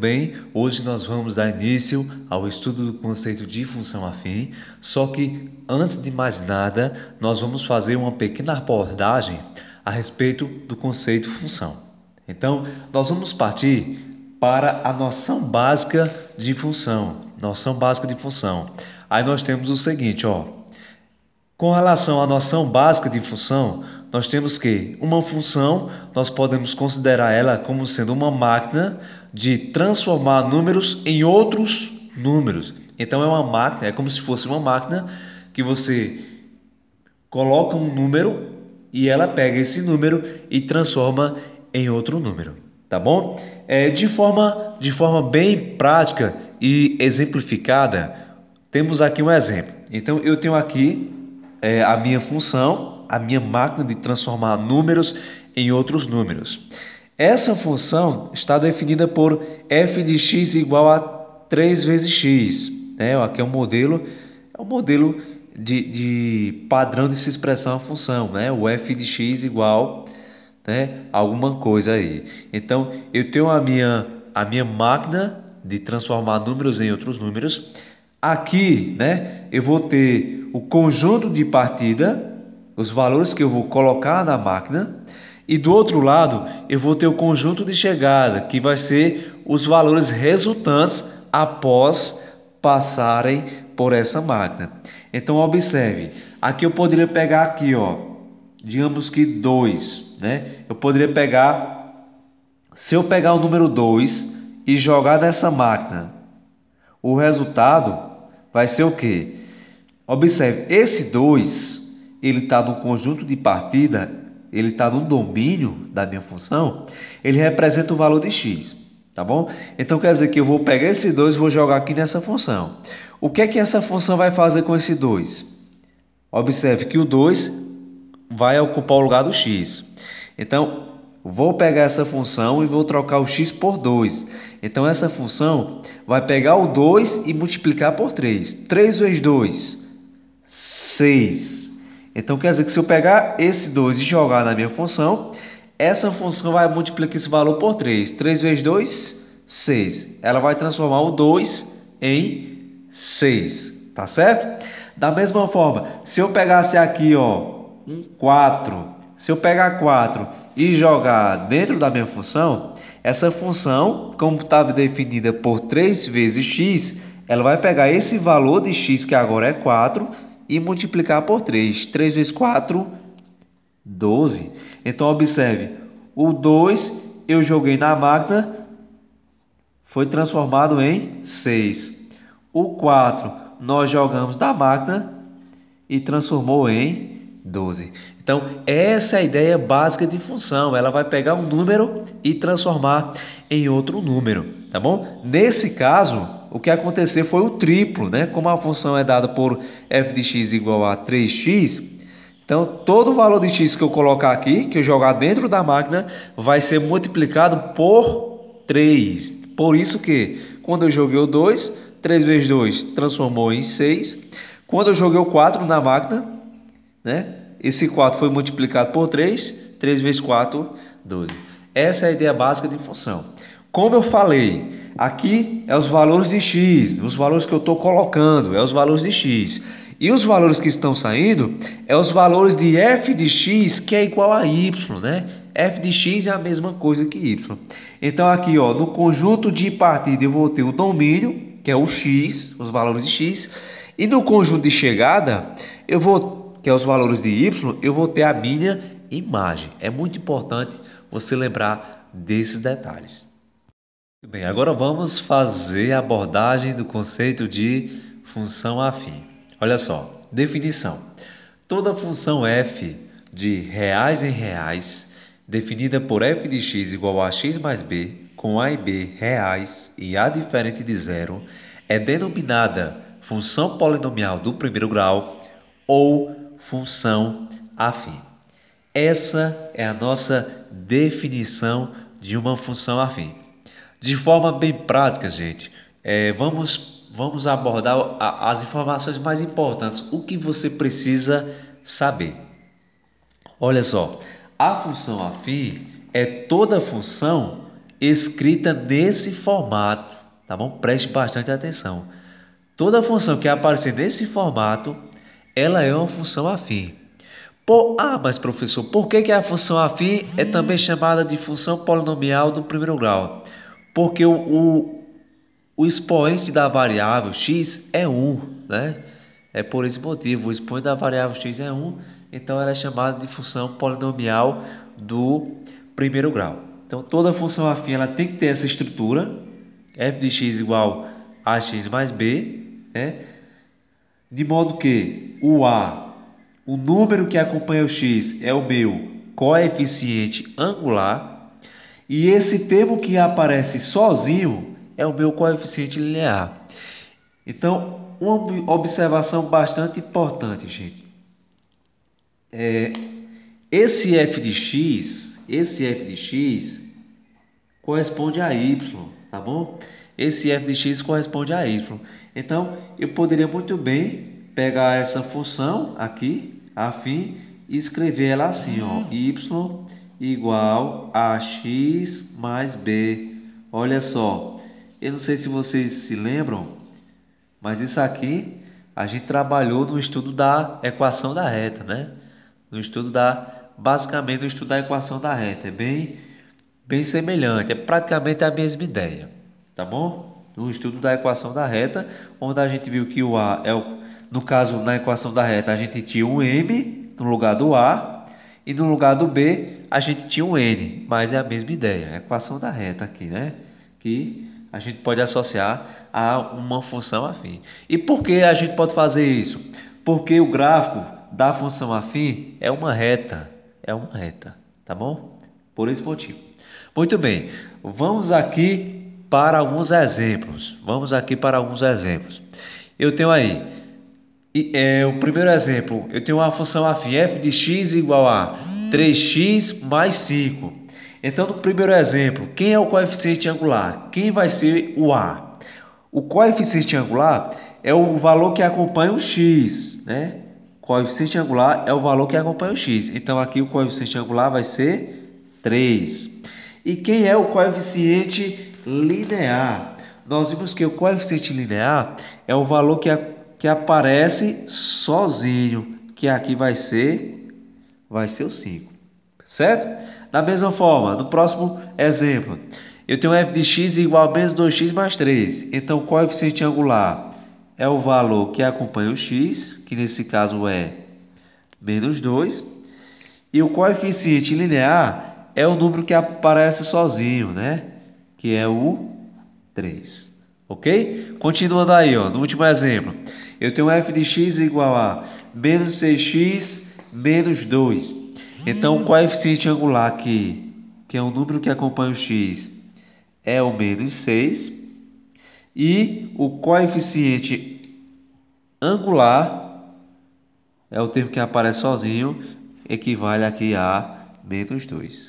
bem? Hoje nós vamos dar início ao estudo do conceito de função afim, só que antes de mais nada, nós vamos fazer uma pequena abordagem a respeito do conceito função. Então, nós vamos partir para a noção básica de função. Aí nós temos o seguinte, com relação à noção básica de função, nós temos que uma função, nós podemos considerar ela como sendo uma máquina de transformar números em outros números. Então é uma máquina, é como se fosse uma máquina que você coloca um número e ela pega esse número e transforma em outro número, tá bom? De forma bem prática e exemplificada, temos aqui um exemplo. Então eu tenho aqui a minha função, a minha máquina de transformar números em outros números. Essa função está definida por f de x igual a 3 vezes x. Aqui é um modelo de padrão de se expressar uma função, o f de x igual alguma coisa aí. Então, eu tenho a minha máquina de transformar números em outros números. Aqui, eu vou ter o conjunto de partida, os valores que eu vou colocar na máquina, e do outro lado eu vou ter o conjunto de chegada, que vai ser os valores resultantes após passarem por essa máquina. Então observe, aqui eu poderia pegar aqui, digamos que 2, Eu poderia pegar, se eu pegar o número 2 e jogar nessa máquina, o resultado vai ser o quê? Observe, esse 2, ele está no conjunto de partida, ele está no domínio da minha função, ele representa o valor de x, tá bom? Então quer dizer que eu vou pegar esse 2 e vou jogar aqui nessa função. O que é que essa função vai fazer com esse 2? Observe que o 2 vai ocupar o lugar do x. Então, vou pegar essa função e vou trocar o x por 2. Então, essa função vai pegar o 2 e multiplicar por 3. 3 vezes 2, 6. Então, quer dizer que se eu pegar esse 2 e jogar na minha função, essa função vai multiplicar esse valor por 3. 3 vezes 2, 6. Ela vai transformar o 2 em 6. Tá certo? Da mesma forma, se eu pegasse aqui, um 4. Se eu pegar 4 e jogar dentro da minha função, essa função, como estava definida por 3 vezes x, ela vai pegar esse valor de x, que agora é 4, e multiplicar por 3. 3 vezes 4, 12. Então, observe, o 2 eu joguei na máquina, foi transformado em 6. O 4 nós jogamos na máquina e transformou em 12. Então, essa é a ideia básica de função. Ela vai pegar um número e transformar em outro número, tá bom? Nesse caso, o que aconteceu foi o triplo, Como a função é dada por f de x igual a 3x, então todo o valor de x que eu colocar aqui, que eu jogar dentro da máquina, vai ser multiplicado por 3. Por isso que, quando eu joguei o 2, 3 vezes 2 transformou em 6. Quando eu joguei o 4 na máquina, esse 4 foi multiplicado por 3, 3 vezes 4, 12. Essa é a ideia básica de função. Como eu falei, aqui é os valores de x, os valores que eu estou colocando, é os valores de x. E os valores que estão saindo é os valores de f de x, que é igual a y, f de x é a mesma coisa que y. Então aqui, no conjunto de partida eu vou ter o domínio, que é o x, os valores de x, e no conjunto de chegada que é os valores de y, eu vou ter a minha imagem. É muito importante você lembrar desses detalhes. Muito bem, agora vamos fazer a abordagem do conceito de função afim. Olha só, definição. Toda função f de reais em reais, definida por f de x igual a x mais b, com a e b reais e a diferente de zero, é denominada função polinomial do primeiro grau ou função afim. Essa é a nossa definição de uma função afim. De forma bem prática, gente, vamos abordar as informações mais importantes, o que você precisa saber. Olha só, a função afim é toda função escrita nesse formato, tá bom? Preste bastante atenção. Toda função que aparecer nesse formato, ela é uma função afim. Mas professor, por que a função afim é também chamada de função polinomial do primeiro grau? Porque o expoente da variável x é 1, né? É por esse motivo, o expoente da variável x é 1, então ela é chamada de função polinomial do primeiro grau. Então toda função afim ela tem que ter essa estrutura, f de x igual a x mais b, né? De modo que o número que acompanha o x é o meu coeficiente angular, e esse termo que aparece sozinho é o meu coeficiente linear. Então, uma observação bastante importante, gente. Esse f de x corresponde a y, tá bom? Esse f de x corresponde a y. Então, eu poderia muito bem pegar essa função aqui, afim, e escrever ela assim, ó, y igual a x mais b. Olha só, eu não sei se vocês se lembram, mas isso aqui a gente trabalhou no estudo da equação da reta, né? Basicamente no estudo da equação da reta. É bem semelhante, é praticamente a mesma ideia, tá bom? No estudo da equação da reta, onde a gente viu que o a no caso, na equação da reta, a gente tinha um m no lugar do a, e no lugar do b, a gente tinha um n, mas é a mesma ideia, a equação da reta aqui, né? Que a gente pode associar a uma função afim. E por que a gente pode fazer isso? Porque o gráfico da função afim é uma reta, tá bom? Por esse motivo. Muito bem, vamos aqui para alguns exemplos. Eu tenho aí, o primeiro exemplo, eu tenho uma função afim, f de x igual a 3x mais 5. Então, no primeiro exemplo, quem é o coeficiente angular? Quem vai ser o a? O coeficiente angular é o valor que acompanha o x, né? Coeficiente angular é o valor que acompanha o x. Então, aqui o coeficiente angular vai ser 3. E quem é o coeficiente linear? Nós vimos que o coeficiente linear é o valor que aparece sozinho, que aqui vai ser o 5, certo? Da mesma forma, no próximo exemplo, eu tenho f de x igual a menos 2x mais 3. Então, o coeficiente angular é o valor que acompanha o x, que nesse caso é menos 2. E o coeficiente linear é o número que aparece sozinho, né? Que é o 3. Ok? Continuando aí, ó, no último exemplo. Eu tenho f de x igual a menos 6x menos 2. Então, o coeficiente angular aqui, que é o número que acompanha o x, é o menos 6. E o coeficiente angular, é o termo que aparece sozinho, equivale aqui a menos 2.